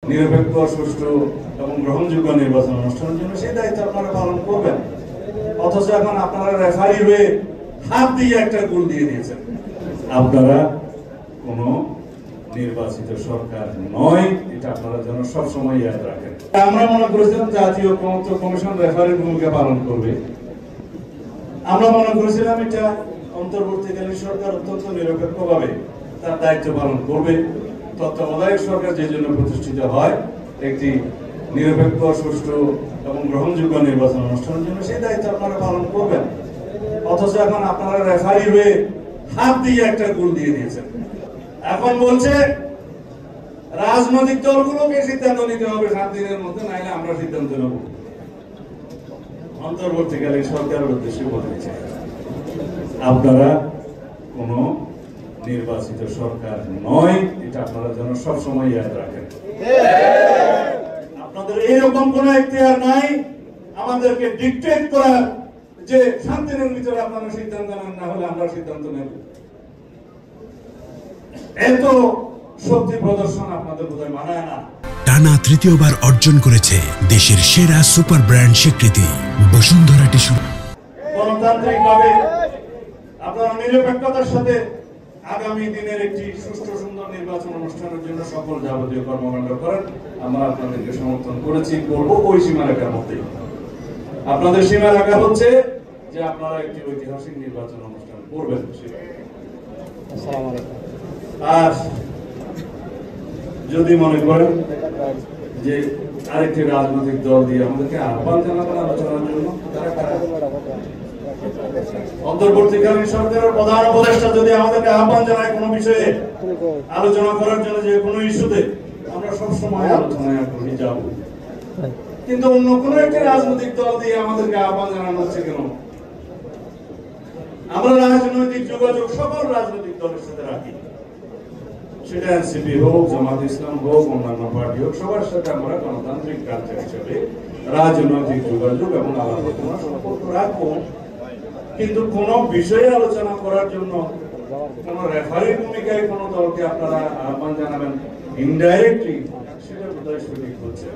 নিরপেক্ষ, সুষ্ঠু এবং গ্রহণযোগ্য নির্বাচন অনুষ্ঠানের জন্য সেই দায়িত্ব আপনারা পালন করবেন। অথচ এখন আপনারা রেফারি হয়ে হাত দিয়ে একটা গোল দিয়ে দিয়েছেন। আপনারা কোন নির্বাচিত সরকার নয়, এটা আপনারা যেন সবসময় ইয়াদ রাখেন। আমরা মনে করেছিলাম জাতীয় ঐকমত্য কমিশন রেফারির ভূমিকা পালন করবে। আমরা মনে করেছিলাম এটা অন্তর্বর্তীকালীন সরকার অত্যন্ত নিরপেক্ষভাবে তার দায়িত্ব পালন করবে। তত্ত্বাবধায়ক সরকার যে জন্য প্রতিষ্ঠিত হয় একটি নিরপেক্ষ, সুষ্ঠু এবং গ্রহণযোগ্য নির্বাচন অনুষ্ঠানের জন্য সেই দায়িত্ব আপনারা পালন করবেন। অথচ এখন আপনারা রেফারি হয়ে হাত দিয়ে একটা গোল দিয়ে দিয়েছেন। এখন বলছে রাজনৈতিক দলগুলোকে সিদ্ধান্ত নিতে হবে 7 দিনের মধ্যে, নাইলে আমরা সিদ্ধান্ত নেব। অন্তর্বর্তীকালীন সরকারের উদ্দেশ্যে বলতে চাই, আপনারা কোন নির্বাচিত সরকার নয়, এটা আপনারা যেন সবসময় ইয়াদ রাখেন। আপনাদের এইরকম কোন এখতিয়ার নাই আমাদেরকে ডিকটেট করার যে 7 দিনের ভিতরে আপনারা সিদ্ধান্ত নেন, না হলে আমরা সিদ্ধান্ত নেব। এত শক্তি প্রদর্শন আপনাদের বোধহয় মানায় না। টানা তৃতীয়বার অর্জন করেছে দেশের সেরা সুপার ব্র্যান্ড স্বীকৃতি বসুন্ধরা টিস্যু। গণতান্ত্রিকভাবে আপনারা নিরপেক্ষতার সাথে আগামী দিনের একটি সুষ্ঠু সুন্দর নির্বাচন অনুষ্ঠানের জন্য সকল যাবতীয় কর্মকাণ্ড করেন। আমরা আপনাদেরকে সমর্থন করেছি, করবো ওই সীমারেখার মধ্যেই। আপনাদের সীমারেখা হচ্ছে যে আপনারা একটি ঐতিহাসিক নির্বাচন অনুষ্ঠান করবেন। আর যদি মনে করেন যে আরেকটি রাজনৈতিক দল দিয়ে আমাদেরকে আহ্বান জানাবেন আলোচনার জন্য, অন্তর্বর্তীকালীন সরকারের প্রধান উপদেষ্টা যদি আমাদেরকে আহ্বান জানায় কোনো বিষয়ে আলোচনা করার জন্য, যে কোনো ইস্যুতে, আমরা সবসময় আলোচনায় আগ্রহী যাব। কিন্তু অন্য কোনো একটি রাজনৈতিক দল দিয়ে আমাদেরকে আহ্বান জানানো হচ্ছে কেন? আমরা রাজনৈতিক যোগাযোগ সকল রাজনৈতিক দলের সাথে রাখি, সেটা এনসিপি হোক, জামাত ইসলাম হোক, অন্যান্য পার্টি হোক, সবার সাথে আমরা গণতান্ত্রিক কালচার হিসেবে রাজনৈতিক যোগাযোগ এবং আলাপ আলোচনা সম্পর্ক রাখবো। কিন্তু কোন বিষয়ে আলোচনা করার জন্য কোন রেফারির ভূমিকায় কোন দলকে আপনারা আহ্বান জানাবেন ইনডাইরেক্টলি, সেটা বোধহয় সঠিক হচ্ছে।